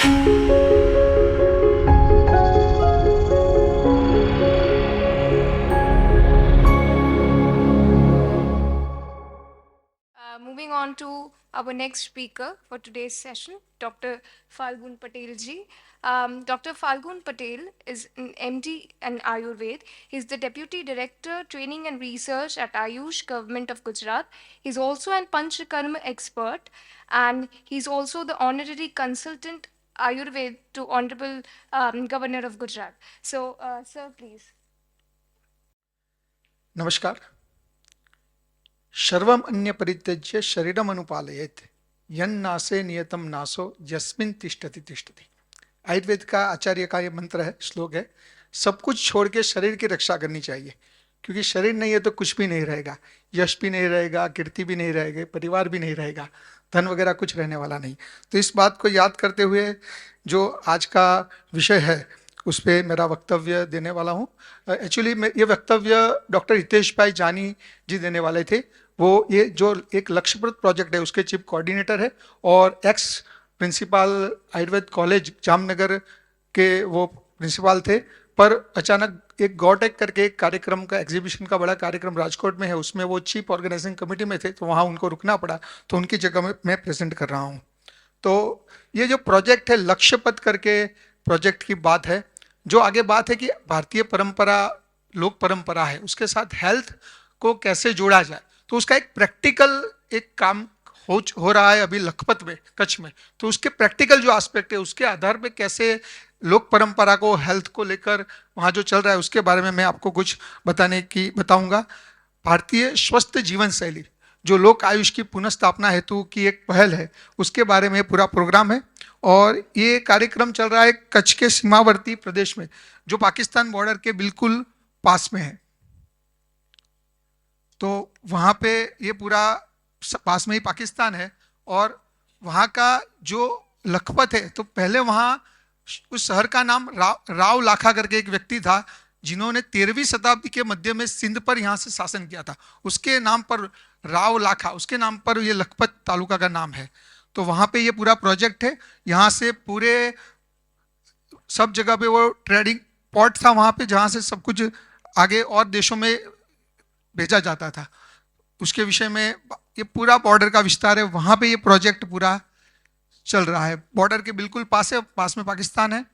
Moving on to our next speaker for today's session, Dr. Falgun Patel ji. Dr. Falgun Patel is an MD in Ayurved. He's the Deputy Director, Training and Research at Ayush Government of Gujarat. He's also an Panchakarma expert, and he's also the Honorary Consultant Ayurved to Honorable Governor of Gujarat. So, sir, please. नमस्कार. सर्वम अन्य परित्यज्य शरीरम अनुपालयेत यन्नासे नियतम नासो यस्मिन तिष्ठति तिष्ठति. आयुर्वेद का आचार्य का ये मंत्र है, श्लोक है. सब कुछ छोड़ के शरीर की रक्षा करनी चाहिए, क्योंकि शरीर नहीं है तो कुछ भी नहीं रहेगा. यश भी नहीं रहेगा, कीर्ति भी नहीं रहेगी, परिवार भी नहीं रहेगा, धन वगैरह कुछ रहने वाला नहीं. तो इस बात को याद करते हुए जो आज का विषय है उस पर मेरा वक्तव्य देने वाला हूँ. एक्चुअली ये वक्तव्य डॉक्टर हितेश भाई जानी जी देने वाले थे. वो ये जो एक लक्ष्यप्रद प्रोजेक्ट है उसके चीफ कोऑर्डिनेटर है और ex principal Ayurved college Jamnagar के वो प्रिंसिपल थे. पर अचानक एक गॉटेक करके एक कार्यक्रम का एग्जीबिशन का बड़ा कार्यक्रम राजकोट में है, उसमें वो चीफ ऑर्गेनाइजिंग कमेटी में थे, तो वहाँ उनको रुकना पड़ा, तो उनकी जगह में मैं प्रेजेंट कर रहा हूँ. तो ये जो प्रोजेक्ट है लक्ष्यपद करके प्रोजेक्ट की बात है. जो आगे बात है कि भारतीय परंपरा लोक परंपरा है, उसके साथ हेल्थ को कैसे जोड़ा जाए, तो उसका एक प्रैक्टिकल एक काम हो रहा है अभी लखपत में, कच्छ में. तो उसके प्रैक्टिकल जो एस्पेक्ट है उसके आधार पे कैसे लोक परंपरा को हेल्थ को लेकर वहाँ जो चल रहा है उसके बारे में मैं आपको कुछ बताऊंगा. भारतीय स्वस्थ जीवन शैली जो लोक आयुष की पुनर्स्थापना हेतु की एक पहल है, उसके बारे में पूरा प्रोग्राम है. और ये कार्यक्रम चल रहा है कच्छ के सीमावर्ती प्रदेश में, जो पाकिस्तान बॉर्डर के बिल्कुल पास में है. तो वहाँ पे ये पूरा पास में ही पाकिस्तान है. और वहाँ का जो लखपत है, तो पहले वहाँ उस शहर का नाम राव लाखा करके एक व्यक्ति था, जिन्होंने 13वीं शताब्दी के मध्य में सिंध पर यहाँ से शासन किया था. उसके नाम पर राव लाखा, उसके नाम पर ये लखपत तालुका का नाम है. तो वहाँ पे ये पूरा प्रोजेक्ट है. यहाँ से पूरे सब जगह पे वो ट्रेडिंग पोर्ट था वहाँ पे, जहाँ से सब कुछ आगे और देशों में भेजा जाता था. उसके विषय में ये पूरा बॉर्डर का विस्तार है. वहाँ पे ये प्रोजेक्ट पूरा चल रहा है. बॉर्डर के बिल्कुल पास है, पास में पाकिस्तान है.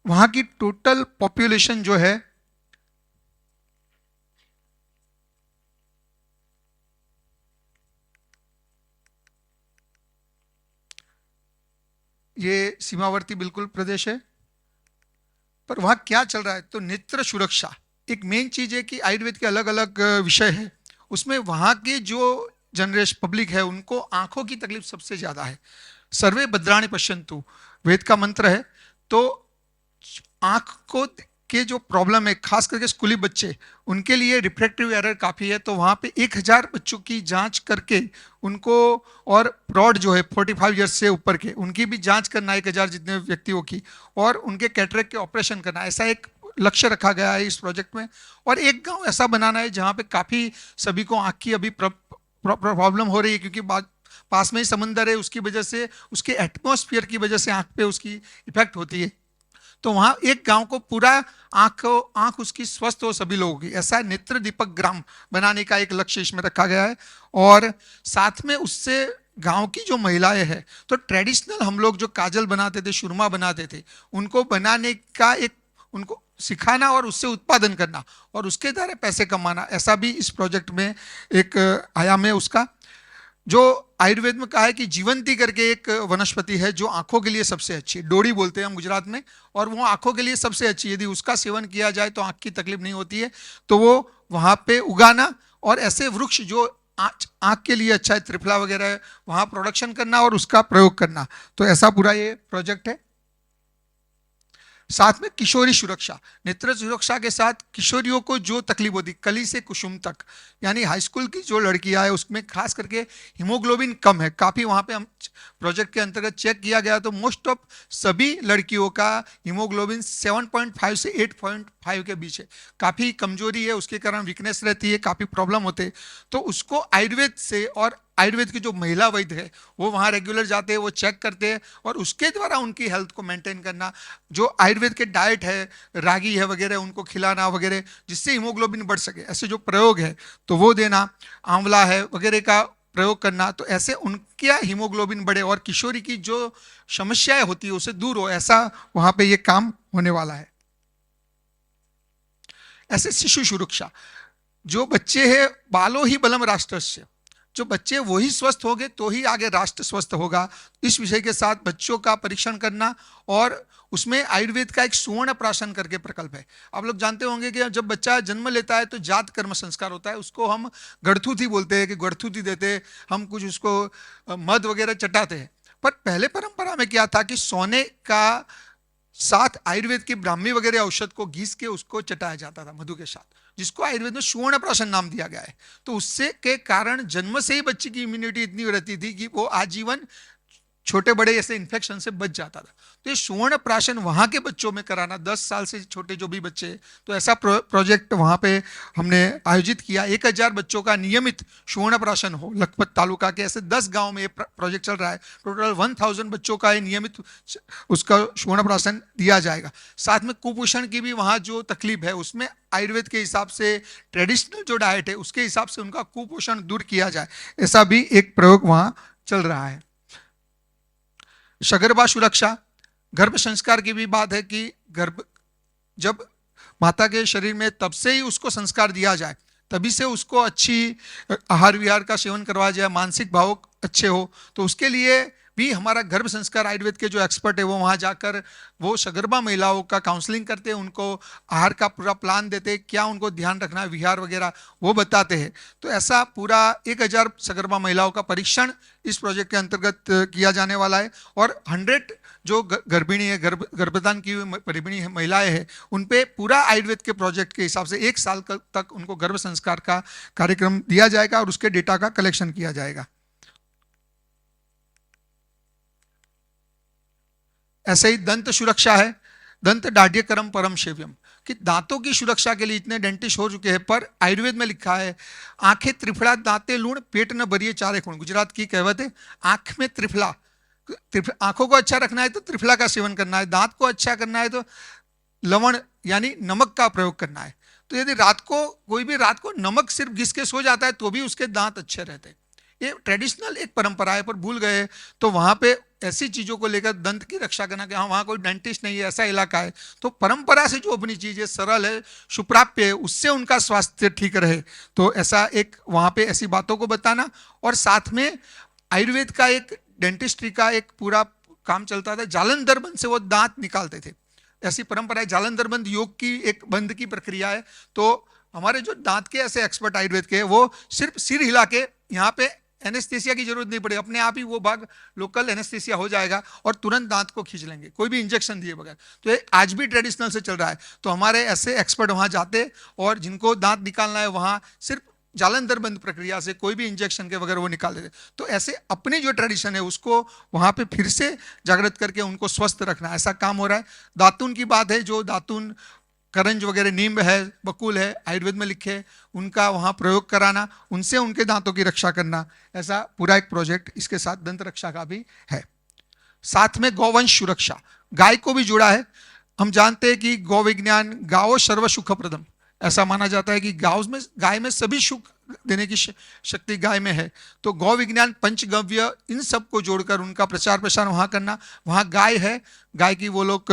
वहाँ की टोटल पॉपुलेशन जो है ये सीमावर्ती बिल्कुल प्रदेश है. पर वहाँ क्या चल रहा है, तो नेत्र सुरक्षा एक मेन चीज है कि आयुर्वेद के अलग अलग विषय है, उसमें वहाँ की जो जनरेशन पब्लिक है उनको आंखों की तकलीफ सबसे ज्यादा है. सर्वे भद्राणि पश्यन्तु वेद का मंत्र है. तो आंख को के जो प्रॉब्लम है, खास करके स्कूली बच्चे, उनके लिए रिफ्रैक्टिव एरर काफ़ी है. तो वहाँ पे 1000 बच्चों की जांच करके उनको, और प्रौढ़ जो है 45 ईयर्स से ऊपर के, उनकी भी जांच करना 1000 जितने व्यक्तियों की, और उनके कैटरेक्ट के ऑपरेशन करना, ऐसा एक लक्ष्य रखा गया है इस प्रोजेक्ट में. और एक गांव ऐसा बनाना है जहाँ पे काफ़ी सभी को आँख की अभी प्रॉब्लम हो रही है, क्योंकि पास में ही समंदर है, उसकी वजह से, उसके एटमॉस्फेयर की वजह से आँख पे उसकी इफेक्ट होती है. तो वहाँ एक गांव को पूरा आंख उसकी स्वस्थ हो सभी लोगों की, ऐसा नेत्र दीपक ग्राम बनाने का एक लक्ष्य इसमें रखा गया है. और साथ में उससे गांव की जो महिलाएं हैं, तो ट्रेडिशनल हम लोग जो काजल बनाते थे, सुरमा बनाते थे, उनको बनाने का एक, उनको सिखाना और उससे उत्पादन करना और उसके द्वारा पैसे कमाना, ऐसा भी इस प्रोजेक्ट में एक आयाम है उसका. जो आयुर्वेद में कहा है कि जीवंती करके एक वनस्पति है जो आंखों के लिए सबसे अच्छी, डोडी बोलते हैं हम गुजरात में, और वो आंखों के लिए सबसे अच्छी, यदि उसका सेवन किया जाए तो आंख की तकलीफ नहीं होती है. तो वो वहाँ पे उगाना और ऐसे वृक्ष जो आंख के लिए अच्छा है, त्रिफला वगैरह है, वहाँ प्रोडक्शन करना और उसका प्रयोग करना. तो ऐसा पूरा ये प्रोजेक्ट है. साथ में किशोरी सुरक्षा, नेत्र सुरक्षा के साथ किशोरियों को जो तकलीफ होती, कली से कुसुम तक, यानी हाई स्कूल की जो लड़कियां है उसमें खास करके हीमोग्लोबिन कम है काफ़ी. वहाँ पे हम प्रोजेक्ट के अंतर्गत चेक किया गया तो मोस्ट ऑफ सभी लड़कियों का हीमोग्लोबिन 7.5 से 8.5 के बीच है. काफ़ी कमजोरी है, उसके कारण वीकनेस रहती है, काफ़ी प्रॉब्लम होते हैं. तो उसको आयुर्वेद से और आयुर्वेद की जो महिला वैद्य है वो वहाँ रेगुलर जाते हैं, वो चेक करते हैं और उसके द्वारा उनकी हेल्थ को मेंटेन करना। जो आयुर्वेद के डाइट है, रागी है वगैरह, उनको खिलाना वगैरह, जिससे हीमोग्लोबिन बढ़ सके, ऐसे जो प्रयोग है तो वो देना, आंवला है वगैरह का प्रयोग करना, तो ऐसे उनका हीमोग्लोबिन बढ़े और किशोरी की जो समस्याएं होती है उसे दूर हो, ऐसा वहाँ पे ये काम होने वाला है। ऐसे शिशु सुरक्षा, जो बच्चे हैं बालो ही बलम राष्ट्रस्य, जो बच्चे वही स्वस्थ होंगे तो ही आगे राष्ट्र स्वस्थ होगा। इस विषय के साथ बच्चों का परीक्षण करना, और उसमें आयुर्वेद का एक सुवर्ण प्राशन करके प्रकल्प है। आप लोग जानते होंगे कि जब बच्चा जन्म लेता है तो जात कर्म संस्कार होता है, उसको हम गढ़थूथी बोलते हैं कि गढ़थूथी देते, हम कुछ उसको मध वगैरह चटाते हैं। पर पहले परंपरा में क्या था कि सोने का साथ आयुर्वेद की ब्राह्मी वगैरह औषध को घिस के उसको चटाया जाता था मधु के साथ, जिसको आयुर्वेद में सुवर्ण प्राशन नाम दिया गया है। तो उससे के कारण जन्म से ही बच्चे की इम्यूनिटी इतनी रहती थी कि वो आजीवन छोटे बड़े ऐसे इन्फेक्शन से बच जाता था। तो ये सुवर्ण प्राशन वहाँ के बच्चों में कराना, 10 साल से छोटे जो भी बच्चे, तो ऐसा प्रोजेक्ट वहाँ पे हमने आयोजित किया। 1000 बच्चों का नियमित सुवर्ण प्राशन हो। लखपत तालुका के ऐसे 10 गांव में ये प्रोजेक्ट चल रहा है। टोटल 1000 बच्चों का ये नियमित उसका सुवर्ण प्राशन दिया जाएगा। साथ में कुपोषण की भी वहाँ जो तकलीफ है उसमें आयुर्वेद के हिसाब से, ट्रेडिशनल जो डाइट है उसके हिसाब से उनका कुपोषण दूर किया जाए, ऐसा भी एक प्रयोग वहाँ चल रहा है। सगर्भा सुरक्षा, गर्भ संस्कार की भी बात है कि गर्भ जब माता के शरीर में तब से ही उसको संस्कार दिया जाए, तभी से उसको अच्छी आहार विहार का सेवन करवाया जाए, मानसिक भाव अच्छे हो। तो उसके लिए भी हमारा गर्भ संस्कार आयुर्वेद के जो एक्सपर्ट है वो वहाँ जाकर वो सगर्भा महिलाओं का काउंसलिंग करते हैं, उनको आहार का पूरा प्लान देते हैं, क्या उनको ध्यान रखना है, विहार वगैरह वो बताते हैं। तो ऐसा पूरा 1000 सगर्भा महिलाओं का परीक्षण इस प्रोजेक्ट के अंतर्गत किया जाने वाला है। और 100 जो गर्भिणी है, गर्भदान की हुई गर्भिणी है, महिलाएं हैं, उन पे पूरा आयुर्वेद के प्रोजेक्ट के हिसाब से 1 साल तक उनको गर्भ संस्कार का कार्यक्रम दिया जाएगा और उसके डेटा का कलेक्शन किया जाएगा। ऐसे ही दंत सुरक्षा है, दंत दाढ़्यकरम परम सेव्यम, कि दांतों की सुरक्षा के लिए इतने डेंटिस्ट हो चुके हैं, पर आयुर्वेद में लिखा है आंखें त्रिफला दांते लूण पेट न भरिए चारे खूण। गुजरात की कहावत है, आंख में त्रिफला, आंखों को अच्छा रखना है तो त्रिफला का सेवन करना है, दांत को अच्छा करना है तो लवण यानी नमक का प्रयोग करना है। तो यदि रात को कोई भी रात को नमक सिर्फ घिस के सो जाता है तो भी उसके दांत अच्छे रहते हैं। ये ट्रेडिशनल एक परंपरा है, पर भूल गए। तो वहां पे ऐसी चीजों को लेकर दंत की रक्षा करना कि हाँ वहाँ कोई डेंटिस्ट नहीं है, ऐसा इलाका है, तो परंपरा से जो अपनी चीज है, सरल है, सुप्राप्य है, उससे उनका स्वास्थ्य ठीक रहे, तो ऐसा एक वहाँ पे ऐसी बातों को बताना। और साथ में आयुर्वेद का एक डेंटिस्ट्री का एक पूरा काम चलता था, जालंधर बंद से वो दांत निकालते थे, ऐसी परंपरा है। जालंधर बंद योग की एक बंद की प्रक्रिया है। तो हमारे जो दांत के ऐसे एक्सपर्ट आयुर्वेद के, वो सिर्फ सिर हिला के, यहाँ पे एनेस्थेसिया की जरूरत नहीं पड़ेगी, अपने आप ही वो भाग लोकल एनेस्थेसिया हो जाएगा और तुरंत दांत को खींच लेंगे, कोई भी इंजेक्शन दिए बगैर। तो ये आज भी ट्रेडिशनल से चल रहा है। तो हमारे ऐसे एक्सपर्ट वहां जाते और जिनको दांत निकालना है वहां सिर्फ जालंधर बंद प्रक्रिया से, कोई भी इंजेक्शन के बगैर वो निकाल देते। तो ऐसे अपनी जो ट्रेडिशन है उसको वहां पे फिर से जागृत करके उनको स्वस्थ रखना, ऐसा काम हो रहा है। दातुन की बात है, जो दातुन करंज वगैरह, नींब है, बकुल है, आयुर्वेद में लिखे, उनका वहाँ प्रयोग कराना, उनसे उनके दांतों की रक्षा करना, ऐसा पूरा एक प्रोजेक्ट इसके साथ दंत रक्षा का भी है। साथ में गौवंश सुरक्षा, गाय को भी जुड़ा है। हम जानते हैं कि गौ विज्ञान गावो सर्व सुखप्रदम, ऐसा माना जाता है कि गाय में सभी सुख देने की शक्ति गाय में है। तो गौ विज्ञान, पंचगव्य, इन सब को जोड़कर उनका प्रचार प्रसार वहाँ करना। वहाँ गाय है, गाय की वो लोग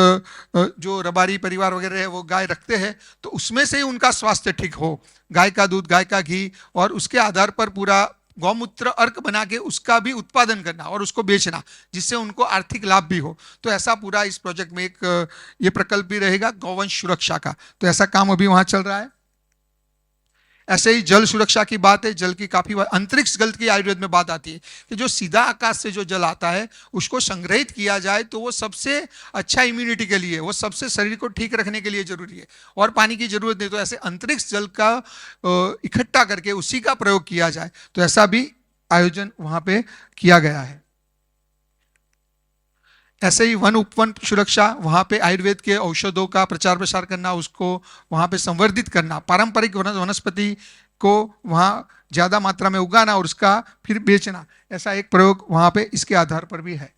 जो रबारी परिवार वगैरह है वो गाय रखते हैं, तो उसमें से ही उनका स्वास्थ्य ठीक हो। गाय का दूध, गाय का घी, और उसके आधार पर पूरा गौमूत्र अर्क बना के उसका भी उत्पादन करना और उसको बेचना, जिससे उनको आर्थिक लाभ भी हो। तो ऐसा पूरा इस प्रोजेक्ट में एक ये प्रकल्प भी रहेगा गौवंश सुरक्षा का। तो ऐसा काम अभी वहाँ चल रहा है। ऐसे ही जल सुरक्षा की बात है, जल की काफी अंतरिक्ष जल की आयुर्वेद में बात आती है कि जो सीधा आकाश से जो जल आता है उसको संग्रहित किया जाए तो वो सबसे अच्छा इम्यूनिटी के लिए, वो सबसे शरीर को ठीक रखने के लिए जरूरी है, और पानी की जरूरत नहीं। तो ऐसे अंतरिक्ष जल का इकट्ठा करके उसी का प्रयोग किया जाए, तो ऐसा भी आयोजन वहां पे किया गया है। ऐसे ही वन उपवन सुरक्षा, वहाँ पे आयुर्वेद के औषधों का प्रचार प्रसार करना, उसको वहाँ पे संवर्धित करना, पारंपरिक वनस्पति को वहाँ ज़्यादा मात्रा में उगाना और उसका फिर बेचना, ऐसा एक प्रयोग वहाँ पे इसके आधार पर भी है।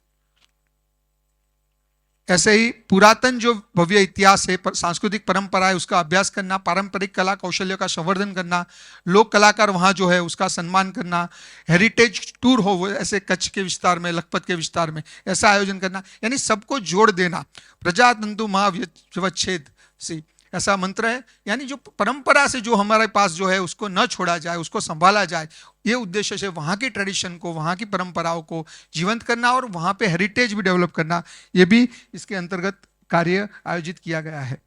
ऐसे ही पुरातन जो भव्य इतिहास है, सांस्कृतिक परंपरा है, उसका अभ्यास करना, पारंपरिक कला कौशल्य का संवर्धन करना, लोक कलाकार वहाँ जो है उसका सम्मान करना, हेरिटेज टूर हो वो ऐसे कच्छ के विस्तार में, लखपत के विस्तार में ऐसा आयोजन करना, यानी सबको जोड़ देना। प्रजातंतु महाव्यवच्छेद से ऐसा मंत्र है, यानी जो परंपरा से जो हमारे पास जो है उसको न छोड़ा जाए, उसको संभाला जाए, ये उद्देश्य से वहाँ की ट्रेडिशन को, वहाँ की परंपराओं को जीवंत करना और वहाँ पे हेरिटेज भी डेवलप करना, ये भी इसके अंतर्गत कार्य आयोजित किया गया है।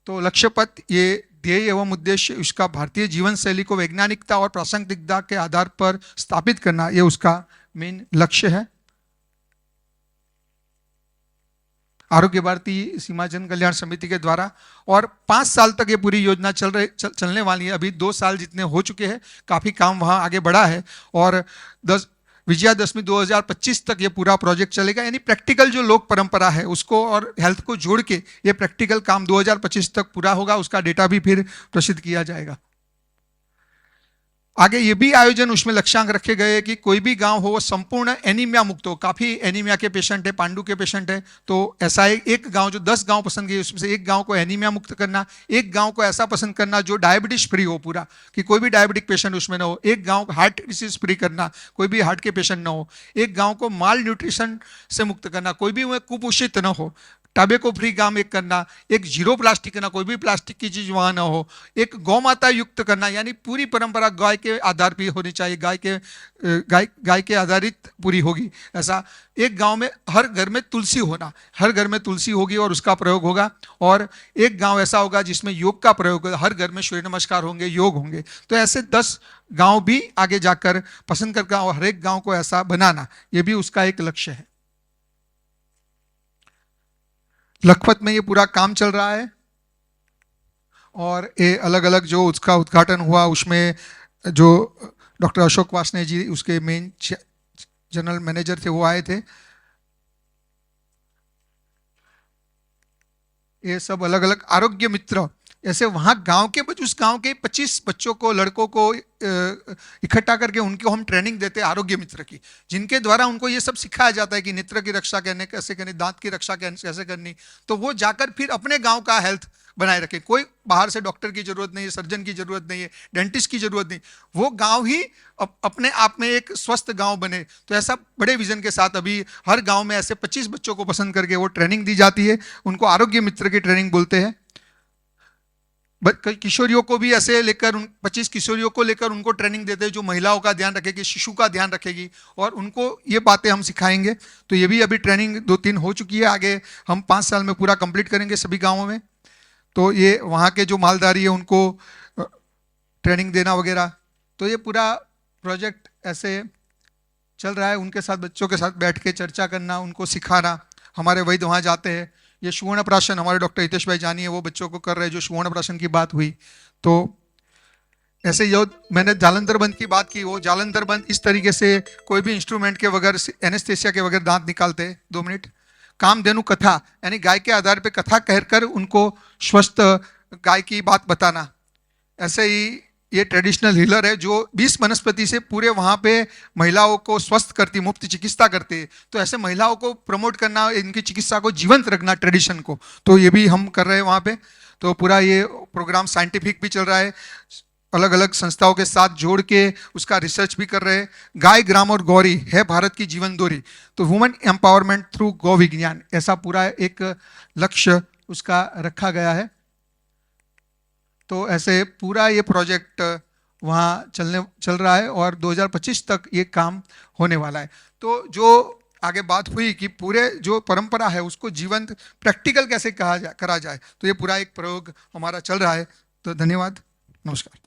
तो लक्ष्य पथ ये ध्येय एवं उद्देश्य, उसका भारतीय जीवन शैली को वैज्ञानिकता और प्रासंगिकता के आधार पर स्थापित करना, ये उसका मेन लक्ष्य है। आरोग्य भारती सीमा जन कल्याण समिति के द्वारा, और 5 साल तक ये पूरी योजना चलने वाली है। अभी 2 साल जितने हो चुके हैं, काफ़ी काम वहाँ आगे बढ़ा है, और विजयादशमी 2025 तक ये पूरा प्रोजेक्ट चलेगा। यानी प्रैक्टिकल जो लोक परंपरा है उसको और हेल्थ को जोड़ के ये प्रैक्टिकल काम 2025 तक पूरा होगा, उसका डेटा भी फिर प्रसिद्ध किया जाएगा। आगे ये भी आयोजन उसमें लक्ष्यांक रखे गए कि कोई भी गांव हो वो संपूर्ण एनीमिया मुक्त हो। काफ़ी एनीमिया के पेशेंट है, पांडु के पेशेंट है, तो ऐसा एक गांव, जो 10 गांव पसंद किए उसमें से एक गांव को एनीमिया मुक्त करना, एक गांव को ऐसा पसंद करना जो डायबिटीज फ्री हो पूरा, कि कोई भी डायबिटिक पेशेंट उसमें ना हो, एक गांव को हार्ट डिसीज फ्री करना, कोई भी हार्ट के पेशेंट ना हो, एक गांव को माल न्यूट्रिशन से मुक्त करना, कोई भी वह कुपोषित न हो, टैबेको फ्री गांव एक करना, एक जीरो प्लास्टिक करना, कोई भी प्लास्टिक की चीज वहां ना हो, एक गौ माता युक्त करना, यानी पूरी परंपरा गाय के आधार पर होनी चाहिए, गाय के आधारित पूरी होगी। ऐसा एक गांव में हर घर में तुलसी होना, हर घर में तुलसी होगी और उसका प्रयोग होगा, और एक गांव ऐसा होगा जिसमें योग का प्रयोग होगा, हर घर में सूर्य नमस्कार होंगे, योग होंगे। तो ऐसे 10 गांव भी आगे जाकर पसंद करके और हर एक गांव को ऐसा बनाना, ये भी उसका एक लक्ष्य है। लखपत में ये पूरा काम चल रहा है, और ये अलग अलग जो उसका उद्घाटन हुआ उसमें जो डॉक्टर अशोक वासने जी उसके मेन जनरल मैनेजर थे, वो आए थे। ये सब अलग अलग आरोग्य मित्र, ऐसे वहाँ गांव के उस गांव के 25 बच्चों को, लड़कों को इकट्ठा करके उनको हम ट्रेनिंग देते हैं आरोग्य मित्र की, जिनके द्वारा उनको ये सब सिखाया जाता है कि नेत्र की रक्षा कैसे करनी, दांत की रक्षा कैसे करनी। तो वो जाकर फिर अपने गांव का हेल्थ बनाए रखे। कोई बाहर से डॉक्टर की जरूरत नहीं है, सर्जन की जरूरत नहीं है, डेंटिस्ट की जरूरत नहीं, वो गांव ही अपने आप में एक स्वस्थ गांव बने। तो ऐसा बड़े विजन के साथ अभी हर गांव में ऐसे 25 बच्चों को पसंद करके वो ट्रेनिंग दी जाती है, उनको आरोग्य मित्र की ट्रेनिंग बोलते हैं। किशोरियों को भी ऐसे लेकर 25 किशोरियों को लेकर उनको ट्रेनिंग देते हैं, जो महिलाओं का ध्यान रखेगी, शिशु का ध्यान रखेगी, और उनको ये बातें हम सिखाएंगे। तो ये भी अभी ट्रेनिंग 2-3 हो चुकी है, आगे हम 5 साल में पूरा कंप्लीट करेंगे सभी गांवों में। तो ये वहाँ के जो मालधारी है उनको ट्रेनिंग देना वगैरह, तो ये पूरा प्रोजेक्ट ऐसे चल रहा है। उनके साथ, बच्चों के साथ बैठ के चर्चा करना, उनको सिखाना। हमारे वैद्य वहाँ जाते हैं। ये सुवर्ण प्राशन हमारे डॉक्टर हितेश भाई जानी है, वो बच्चों को कर रहे हैं, जो सुवर्ण प्राशन की बात हुई। तो ऐसे जो मैंने जालंधर बंद की बात की, वो जालंधर बंद इस तरीके से कोई भी इंस्ट्रूमेंट के बगैर, एनेस्थेसिया के बगैर दांत निकालते 2 मिनट। कामधेनु कथा, यानी गाय के आधार पे कथा कहकर उनको स्वस्थ गाय की बात बताना। ऐसे ही ये ट्रेडिशनल हीलर है जो 20 वनस्पति से पूरे वहाँ पे महिलाओं को स्वस्थ करती, मुफ्त चिकित्सा करते हैं। तो ऐसे महिलाओं को प्रमोट करना, इनकी चिकित्सा को जीवंत रखना, ट्रेडिशन को, तो ये भी हम कर रहे हैं वहाँ पे। तो पूरा ये प्रोग्राम साइंटिफिक भी चल रहा है, अलग अलग संस्थाओं के साथ जोड़ के उसका रिसर्च भी कर रहे हैं। गाय, ग्राम और गौरी है भारत की जीवन दोरी, तो वुमेन एम्पावरमेंट थ्रू गौ विज्ञान, ऐसा पूरा एक लक्ष्य उसका रखा गया है। तो ऐसे पूरा ये प्रोजेक्ट वहाँ चल रहा है, और 2025 तक ये काम होने वाला है। तो जो आगे बात हुई कि पूरे जो परंपरा है उसको जीवंत प्रैक्टिकल कैसे करा जाए, तो ये पूरा एक प्रयोग हमारा चल रहा है। तो धन्यवाद, नमस्कार।